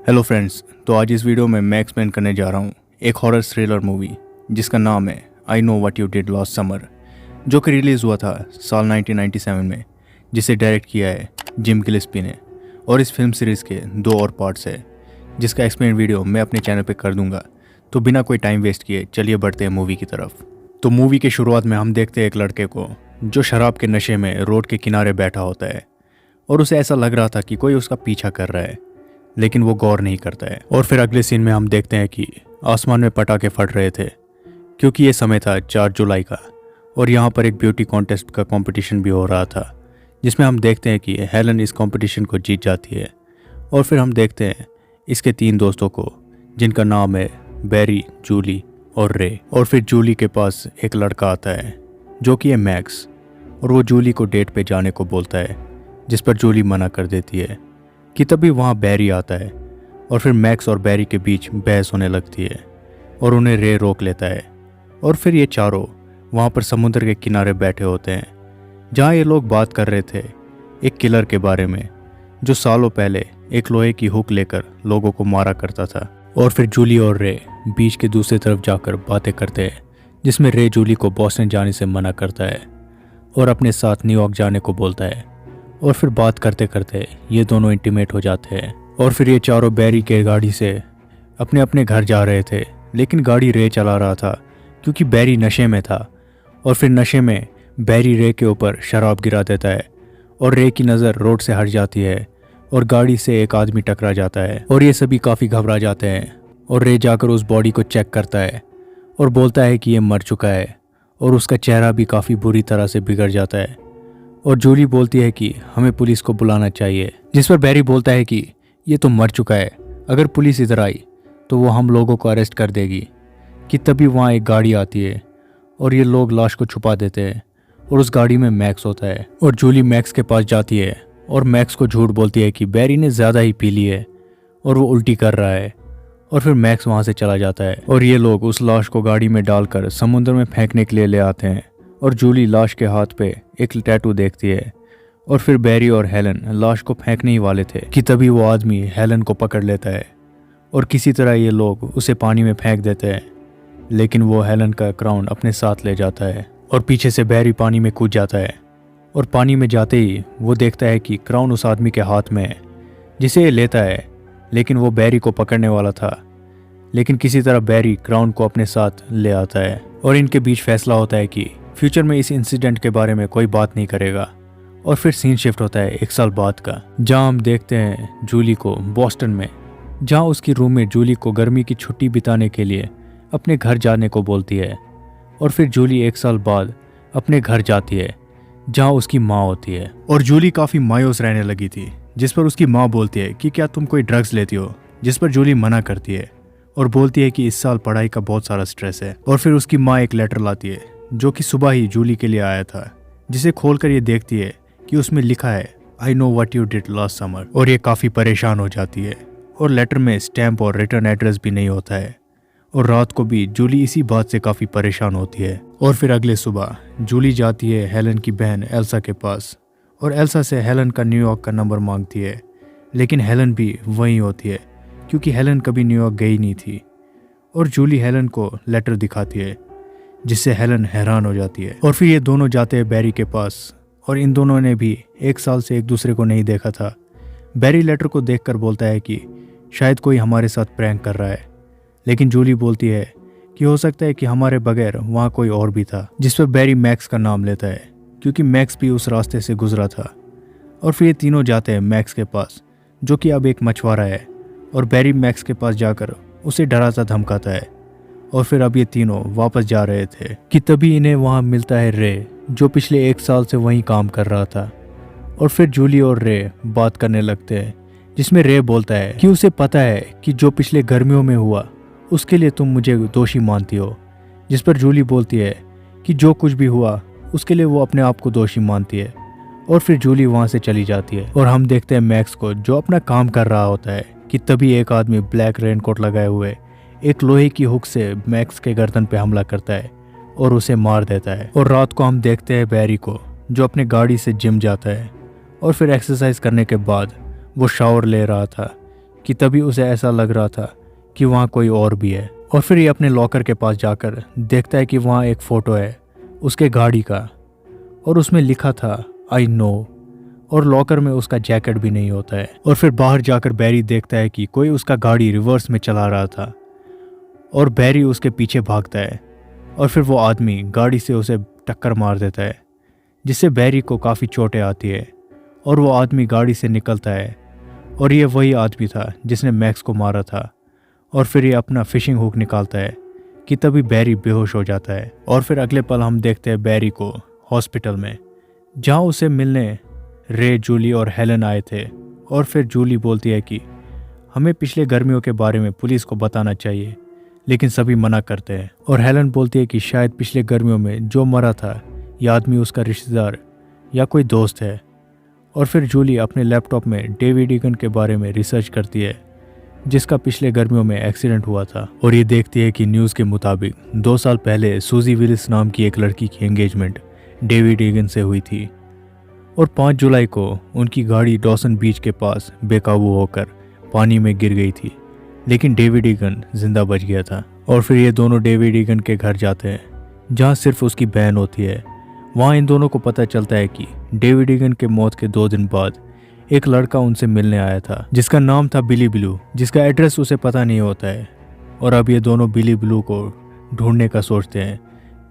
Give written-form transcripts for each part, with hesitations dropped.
Hello friends, तो आज इस वीडियो में मैं एक्सप्लेन करने जा रहा हूँ एक हॉरर थ्रिलर मूवी जिसका नाम है I know what you did last summer, जो कि रिलीज़ हुआ था साल 1997 में, जिसे डायरेक्ट किया है जिम गिलेस्पी ने। और इस फिल्म सीरीज़ के 2 और पार्ट्स है जिसका एक्सप्लेन वीडियो मैं अपने चैनल पे कर दूंगा। तो बिना कोई टाइम वेस्ट किए चलिए बढ़ते हैं मूवी की तरफ। तो मूवी के शुरुआत में हम देखते हैं एक लड़के को जो शराब के नशे में रोड के किनारे बैठा होता है और उसे ऐसा लग रहा था कि कोई उसका पीछा कर रहा है, लेकिन वो गौर नहीं करता है। और फिर अगले सीन में हम देखते हैं कि आसमान में पटाखे फट रहे थे क्योंकि ये समय था 4 जुलाई का और यहाँ पर एक ब्यूटी कॉन्टेस्ट का कंपटीशन भी हो रहा था, जिसमें हम देखते हैं कि हेलन इस कंपटीशन को जीत जाती है। और फिर हम देखते हैं इसके 3 दोस्तों को जिनका नाम है बैरी, जूली और रे। और फिर जूली के पास एक लड़का आता है जो कि है मैक्स, और वो जूली को डेट पे जाने को बोलता है, जिस पर जूली मना कर देती है कि तभी वहाँ बैरी आता है। और फिर मैक्स और बैरी के बीच बहस होने लगती है और उन्हें रे रोक लेता है। और फिर ये चारों वहाँ पर समुद्र के किनारे बैठे होते हैं जहाँ ये लोग बात कर रहे थे एक किलर के बारे में जो सालों पहले एक लोहे की हुक लेकर लोगों को मारा करता था। और फिर जूली और रे बीच के दूसरी तरफ जाकर बातें करते हैं, जिसमें रे जूली को बॉस्टन जाने से मना करता है और अपने साथ न्यूयॉर्क जाने को बोलता है। और फिर बात करते करते ये दोनों इंटीमेट हो जाते हैं। और फिर ये चारों बैरी के गाड़ी से अपने अपने घर जा रहे थे, लेकिन गाड़ी रे चला रहा था क्योंकि बैरी नशे में था। और फिर नशे में बैरी रे के ऊपर शराब गिरा देता है और रे की नज़र रोड से हट जाती है और गाड़ी से एक आदमी टकरा जाता है। और ये सभी काफ़ी घबरा जाते हैं और रे जाकर उस बॉडी को चेक करता है और बोलता है कि ये मर चुका है और उसका चेहरा भी काफ़ी बुरी तरह से बिगड़ जाता है। और जूली बोलती है कि हमें पुलिस को बुलाना चाहिए, जिस पर बैरी बोलता है कि ये तो मर चुका है, अगर पुलिस इधर आई तो वो हम लोगों को अरेस्ट कर देगी। कि तभी वहाँ एक गाड़ी आती है और ये लोग लाश को छुपा देते हैं और उस गाड़ी में मैक्स होता है। और जूली मैक्स के पास जाती है और मैक्स को झूठ बोलती है कि बैरी ने ज़्यादा ही पी ली है और वो उल्टी कर रहा है। और फिर मैक्स वहाँ से चला जाता है और ये लोग उस लाश को गाड़ी में डालकर समुद्र में फेंकने के लिए ले आते हैं। और जूली लाश के हाथ पे एक टैटू देखती है। और फिर बैरी और हेलन लाश को फेंकने ही वाले थे कि तभी वो आदमी हेलन को पकड़ लेता है और किसी तरह ये लोग उसे पानी में फेंक देते हैं, लेकिन वो हेलन का क्राउन अपने साथ ले जाता है। और पीछे से बैरी पानी में कूद जाता है और पानी में जाते ही वो देखता है कि क्राउन उस आदमी के हाथ में है, जिसे ये लेता है। लेकिन वो बैरी को पकड़ने वाला था, लेकिन किसी तरह बैरी क्राउन को अपने साथ ले आता है। और इनके बीच फैसला होता है कि फ्यूचर में इस इंसिडेंट के बारे में कोई बात नहीं करेगा। और फिर सीन शिफ्ट होता है 1 साल बाद का, जहां हम देखते हैं जूली को बॉस्टन में, जहां उसकी रूममेट जूली को गर्मी की छुट्टी बिताने के लिए अपने घर जाने को बोलती है। और फिर जूली 1 साल बाद अपने घर जाती है जहां उसकी माँ होती है। और जूली काफ़ी मायूस रहने लगी थी, जिस पर उसकी माँ बोलती है कि क्या तुम कोई ड्रग्स लेती हो, जिस पर जूली मना करती है और बोलती है कि इस साल पढ़ाई का बहुत सारा स्ट्रेस है। और फिर उसकी माँ एक लेटर लाती है जो कि सुबह ही जूली के लिए आया था, जिसे खोलकर ये देखती है कि उसमें लिखा है I know what you did last summer. और ये काफ़ी परेशान हो जाती है और लेटर में स्टैम्प और रिटर्न एड्रेस भी नहीं होता है। और रात को भी जूली इसी बात से काफ़ी परेशान होती है। और फिर अगले सुबह जूली जाती है हेलन की बहन एल्सा के पास और एल्सा से हेलन का न्यूयॉर्क का नंबर मांगती है, लेकिन हेलन भी वहीं होती है क्योंकि हेलन कभी न्यूयॉर्क गई नहीं थी। और जूली हेलन को लेटर दिखाती है, जिससे हेलन हैरान हो जाती है। और फिर ये दोनों जाते हैं बैरी के पास और इन दोनों ने भी 1 साल से एक दूसरे को नहीं देखा था। बैरी लेटर को देखकर बोलता है कि शायद कोई हमारे साथ प्रैंक कर रहा है, लेकिन जूली बोलती है कि हो सकता है कि हमारे बगैर वहाँ कोई और भी था, जिस पर बैरी मैक्स का नाम लेता है क्योंकि मैक्स भी उस रास्ते से गुजरा था। और फिर ये तीनों जाते हैं मैक्स के पास, जो कि अब एक मछुआरा है। और बैरी मैक्स के पास जाकर उसे डराता धमकाता है। और फिर अब ये तीनों वापस जा रहे थे कि तभी इन्हें वहाँ मिलता है रे, जो पिछले 1 साल से वहीं काम कर रहा था। और फिर जूली और रे बात करने लगते हैं, जिसमें रे बोलता है कि उसे पता है कि जो पिछले गर्मियों में हुआ उसके लिए तुम मुझे दोषी मानती हो, जिस पर जूली बोलती है कि जो कुछ भी हुआ उसके लिए वो अपने आप को दोषी मानती है। और फिर जूली वहाँ से चली जाती है और हम देखते हैं मैक्स को जो अपना काम कर रहा होता है कि तभी एक आदमी ब्लैक रेनकोट लगाए हुए एक लोहे की हुक से मैक्स के गर्दन पे हमला करता है और उसे मार देता है। और रात को हम देखते हैं बैरी को जो अपने गाड़ी से जिम जाता है और फिर एक्सरसाइज करने के बाद वो शावर ले रहा था कि तभी उसे ऐसा लग रहा था कि वहाँ कोई और भी है। और फिर ये अपने लॉकर के पास जाकर देखता है कि वहाँ एक फ़ोटो है उसके गाड़ी का, और उसमें लिखा था आई नो, और लॉकर में उसका जैकेट भी नहीं होता है। और फिर बाहर जाकर बैरी देखता है कि कोई उसका गाड़ी रिवर्स में चला रहा था, और बैरी उसके पीछे भागता है, और फिर वो आदमी गाड़ी से उसे टक्कर मार देता है, जिससे बैरी को काफ़ी चोटें आती है, और वो आदमी गाड़ी से निकलता है। और ये वही आदमी था जिसने मैक्स को मारा था। और फिर ये अपना फिशिंग हुक निकालता है कि तभी बैरी बेहोश हो जाता है। और फिर अगले पल हम देखते हैं बैरी को हॉस्पिटल में, जहाँ उसे मिलने रे, जूली और हेलन आए थे। और फिर जूली बोलती है कि हमें पिछले गर्मियों के बारे में पुलिस को बताना चाहिए, लेकिन सभी मना करते हैं। और हेलन बोलती है कि शायद पिछले गर्मियों में जो मरा था यह आदमी उसका रिश्तेदार या कोई दोस्त है। और फिर जूली अपने लैपटॉप में डेविड ईगन के बारे में रिसर्च करती है, जिसका पिछले गर्मियों में एक्सीडेंट हुआ था। और ये देखती है कि न्यूज़ के मुताबिक 2 साल पहले सूजी विलिस नाम की एक लड़की की एंगेजमेंट डेविड ईगन से हुई थी, और 5 जुलाई को उनकी गाड़ी डॉसन बीच के पास बेकाबू होकर पानी में गिर गई थी, लेकिन डेविड ईगन जिंदा बच गया था। और फिर ये दोनों डेविड ईगन के घर जाते हैं, जहाँ सिर्फ उसकी बहन होती है। वहाँ इन दोनों को पता चलता है कि डेविड ईगन के मौत के 2 दिन बाद एक लड़का उनसे मिलने आया था, जिसका नाम था बिली ब्लू, जिसका एड्रेस उसे पता नहीं होता है। और अब ये दोनों बिली ब्लू को ढूंढने का सोचते हैं,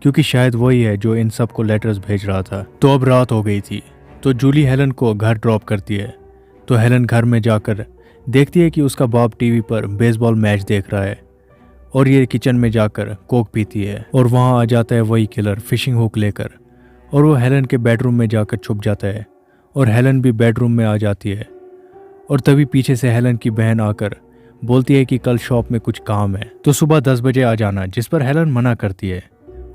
क्योंकि शायद वही है जो इन सबको लेटर्स भेज रहा था। तो अब रात हो गई थी, तो जूली हेलन को घर ड्रॉप करती है। तो हेलन घर में जाकर देखती है कि उसका बाप टीवी पर बेसबॉल मैच देख रहा है, और ये किचन में जाकर कोक पीती है। और वहाँ आ जाता है वही किलर फिशिंग हुक लेकर, और वो हेलन के बेडरूम में जाकर छुप जाता है, और हेलन भी बेडरूम में आ जाती है। और तभी पीछे से हेलन की बहन आकर बोलती है कि कल शॉप में कुछ काम है, तो सुबह 10 बजे आ जाना, जिस पर हेलन मना करती है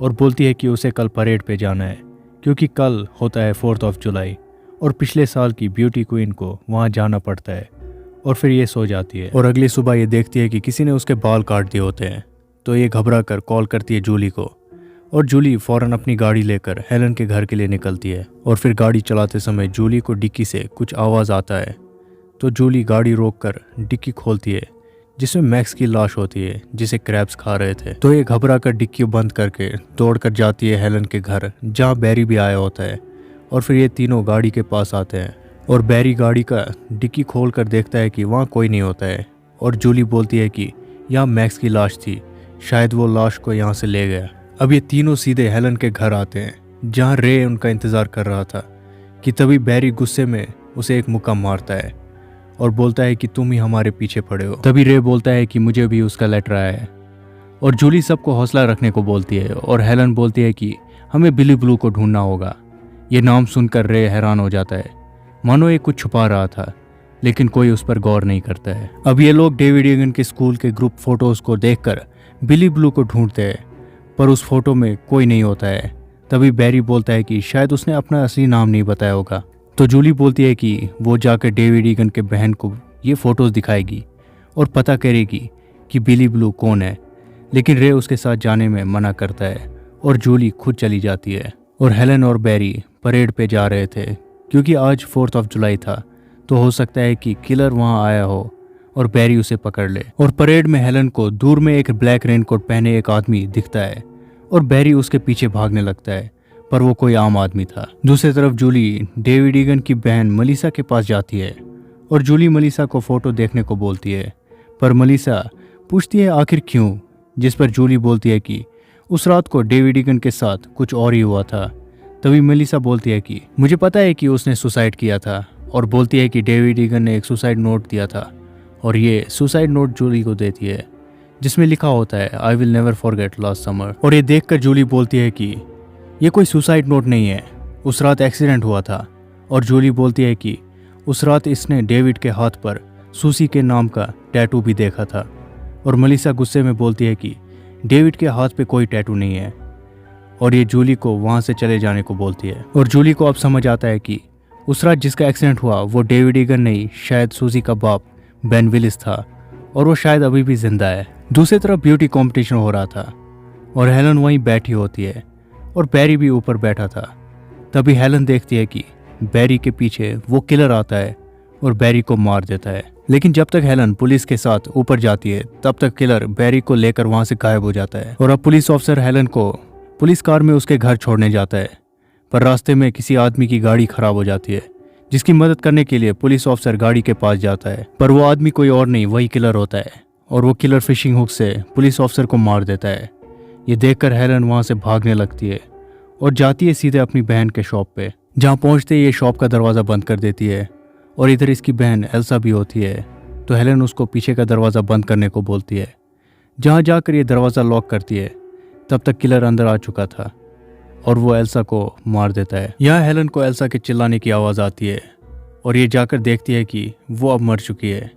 और बोलती है कि उसे कल परेड पे जाना है, क्योंकि कल होता है 4 जुलाई और पिछले साल की ब्यूटी क्वीन को वहाँ जाना पड़ता है। और फिर ये सो जाती है। और अगली सुबह ये देखती है कि किसी ने उसके बाल काट दिए होते हैं, तो ये घबरा कर कॉल करती है जूली को, और जूली फौरन अपनी गाड़ी लेकर हेलन के घर के लिए निकलती है। और फिर गाड़ी चलाते समय जूली को डिक्की से कुछ आवाज़ आता है, तो जूली गाड़ी रोककर डिक्की खोलती है, जिसमें मैक्स की लाश होती है जिसे क्रैब्स खा रहे थे। तो ये घबरा कर डिक्की बंद करके दौड़कर जाती है हेलन के घर, जहाँ बैरी भी आया होता है। और फिर ये तीनों गाड़ी के पास आते हैं, और बैरी गाड़ी का डिक्की खोल कर देखता है कि वहाँ कोई नहीं होता है। और जूली बोलती है कि यहाँ मैक्स की लाश थी, शायद वो लाश को यहाँ से ले गया। अब ये तीनों सीधे हेलन के घर आते हैं, जहाँ रे उनका इंतज़ार कर रहा था, कि तभी बैरी गुस्से में उसे एक मुक्का मारता है और बोलता है कि तुम ही हमारे पीछे पड़े हो। तभी रे बोलता है कि मुझे भी उसका लेटर आया है। और जूली सबको हौसला रखने को बोलती है, और हेलन बोलती है कि हमें बिली ब्लू को ढूंढना होगा। ये नाम सुनकर रे हैरान हो जाता है, मानो ये कुछ छुपा रहा था, लेकिन कोई उस पर गौर नहीं करता है। अब ये लोग डेविड ईगन के स्कूल के ग्रुप फोटोज़ को देखकर बिली ब्लू को ढूंढते हैं, पर उस फोटो में कोई नहीं होता है। तभी बैरी बोलता है कि शायद उसने अपना असली नाम नहीं बताया होगा। तो जूली बोलती है कि वो जाकर डेविड ईगन के बहन को ये फ़ोटोज़ दिखाएगी और पता करेगी कि बिली ब्लू कौन है, लेकिन रे उसके साथ जाने में मना करता है, और जूली खुद चली जाती है। और हेलन और बैरी परेड पे जा रहे थे, क्योंकि आज 4 जुलाई था, तो हो सकता है कि किलर वहाँ आया हो और बैरी उसे पकड़ ले। और परेड में हेलन को दूर में एक ब्लैक रेनकोट पहने एक आदमी दिखता है, और बैरी उसके पीछे भागने लगता है, पर वो कोई आम आदमी था। दूसरी तरफ जूली डेविड ईगन की बहन मलीसा के पास जाती है, और जूली मलीसा को फोटो देखने को बोलती है, पर मलीसा पूछती है आखिर क्यों, जिस पर जूली बोलती है कि उस रात को डेविड ईगन के साथ कुछ और ही हुआ था। तभी मलीसा बोलती है कि मुझे पता है कि उसने सुसाइड किया था, और बोलती है कि डेविड ईगन ने एक सुसाइड नोट दिया था, और ये सुसाइड नोट जूली को देती है, जिसमें लिखा होता है I will never forget last summer. और ये देखकर जूली बोलती है कि ये कोई सुसाइड नोट नहीं है, उस रात एक्सीडेंट हुआ था। और जूली बोलती है कि उस रात इसने डेविड के हाथ पर सूसी के नाम का टैटू भी देखा था। और मलीसा गुस्से में बोलती है कि डेविड के हाथ पे कोई टैटू नहीं है, और ये जूली को वहाँ से चले जाने को बोलती है। और जूली को अब समझ आता है कि उस रात जिसका एक्सीडेंट हुआ वो डेविड ईगन नहीं, शायद सूजी का बाप बेन विलिस था, और वो शायद अभी भी जिंदा है। दूसरी तरफ ब्यूटी कंपटीशन हो रहा था, और हेलन वहीं बैठी होती है, और बैरी भी ऊपर बैठा था। तभी हेलन देखती है कि बैरी के पीछे वो किलर आता है और बैरी को मार देता है। लेकिन जब तक हेलन पुलिस के साथ ऊपर जाती है तब तक किलर बैरी को लेकर वहां से गायब हो जाता है। और अब पुलिस ऑफिसर हेलन को पुलिस कार में उसके घर छोड़ने जाता है, पर रास्ते में किसी आदमी की गाड़ी खराब हो जाती है, जिसकी मदद करने के लिए पुलिस ऑफिसर गाड़ी के पास जाता है। पर वो आदमी कोई और नहीं, वही किलर होता है, और वो किलर फिशिंग हुक से पुलिस ऑफिसर को मार देता है। ये देखकर हेलन वहां से भागने लगती है और जाती है सीधे अपनी बहन के शॉप पे। जहाँ पहुंचते ही ये शॉप का दरवाज़ा बंद कर देती है, और इधर इसकी बहन एल्सा भी होती है, तो हेलन उसको पीछे का दरवाज़ा बंद करने को बोलती है। जहाँ जाकर ये दरवाज़ा लॉक करती है तब तक किलर अंदर आ चुका था और वो एल्सा को मार देता है। यहाँ हेलन को एल्सा के चिल्लाने की आवाज़ आती है और ये जाकर देखती है कि वो अब मर चुकी है।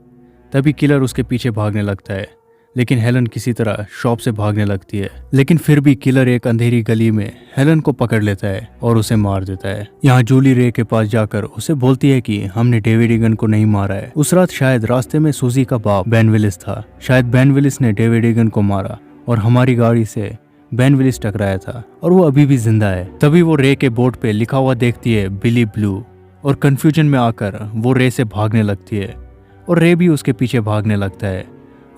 तभी किलर उसके पीछे भागने लगता है, लेकिन हेलन किसी तरह शॉप से भागने लगती है। लेकिन फिर भी किलर एक अंधेरी गली में हेलन को पकड़ लेता है और उसे मार देता है। यहाँ जूली रे के पास जाकर उसे बोलती है कि हमने डेविड ईगन को नहीं मारा है। उस रात शायद रास्ते में सूजी का बाप बेन विलिस था। शायद बेन विलिस ने डेविड ईगन को मारा और हमारी गाड़ी से बेन विलिस टकराया था और वो अभी भी जिंदा है। तभी वो रे के बोर्ड पे लिखा हुआ देखती है बिली ब्लू, और कंफ्यूजन में आकर वो रे से भागने लगती है और रे भी उसके पीछे भागने लगता है।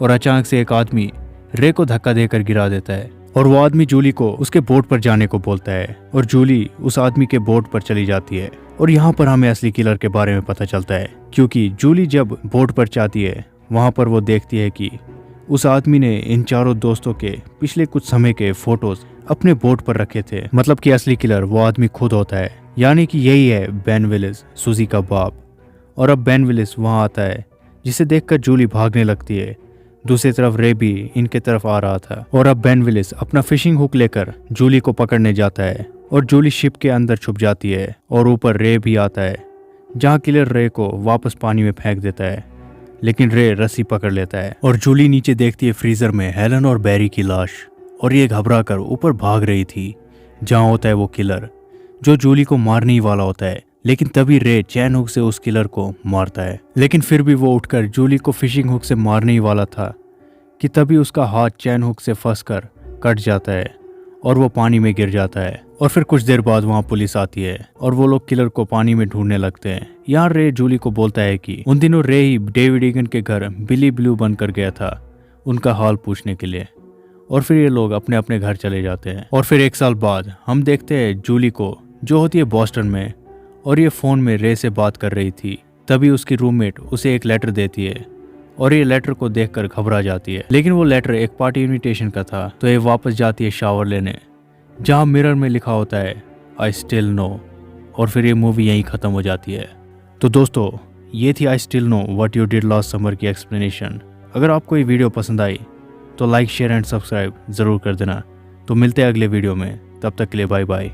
और अचानक से एक आदमी रे को धक्का देकर गिरा देता है और वो आदमी जूली को उसके बोट पर जाने को बोलता है और जूली उस आदमी के बोट पर चली जाती है। और यहाँ पर हमें असली किलर के बारे में पता चलता है, क्योंकि जूली जब बोट पर जाती है वहाँ पर वो देखती है कि उस आदमी ने इन चारों दोस्तों के पिछले कुछ समय के फोटोज अपने बोट पर रखे थे। मतलब कि असली किलर वो आदमी खुद होता है, यानी कि यही है बेन विलिस, सूजी का बाप। और अब बेन विलिस वहाँ आता है, जिसे देखकर जूली भागने लगती है। दूसरी तरफ रे भी इनके तरफ आ रहा था और अब बेन विलिस अपना फिशिंग हुक लेकर जूली को पकड़ने जाता है और जूली शिप के अंदर छुप जाती है। और ऊपर रे भी आता है, जहाँ किलर रे को वापस पानी में फेंक देता है, लेकिन रे रस्सी पकड़ लेता है और जूली नीचे देखती है फ्रीजर में हेलन और बैरी की लाश, और ये घबरा कर ऊपर भाग रही थी, जहाँ होता है वो किलर जो जूली को मारने ही वाला होता है। लेकिन तभी रे चैन हुक से उस किलर को मारता है, लेकिन फिर भी वो उठकर जूली को फिशिंग हुक से मारने ही वाला था कि तभी उसका हाथ चैन हुक से फंसकर कट जाता है और वो पानी में गिर जाता है। और फिर कुछ देर बाद वहाँ पुलिस आती है और वो लोग किलर को पानी में ढूंढने लगते हैं। यहाँ रे जूली को बोलता है कि उन दिनों रे ही डेविड ईगन के घर बिली ब्लू बनकर गया था उनका हाल पूछने के लिए। और फिर ये लोग अपने अपने घर चले जाते हैं। और फिर 1 साल बाद हम देखते हैं जूली को, जो होती है बॉस्टन में, और ये फ़ोन में रे से बात कर रही थी। तभी उसकी रूममेट उसे एक लेटर देती है और ये लेटर को देखकर घबरा जाती है, लेकिन वो लेटर एक पार्टी इनविटेशन का था। तो ये वापस जाती है शावर लेने, जहाँ मिरर में लिखा होता है आई स्टिल नो। और फिर ये मूवी यहीं ख़त्म हो जाती है। तो दोस्तों, ये थी I still know what you did last summer की एक्सप्लेनेशन। अगर आपको ये वीडियो पसंद आई तो लाइक, शेयर एंड सब्सक्राइब ज़रूर कर देना। तो मिलते हैं अगले वीडियो में, तब तक के लिए बाय बाय।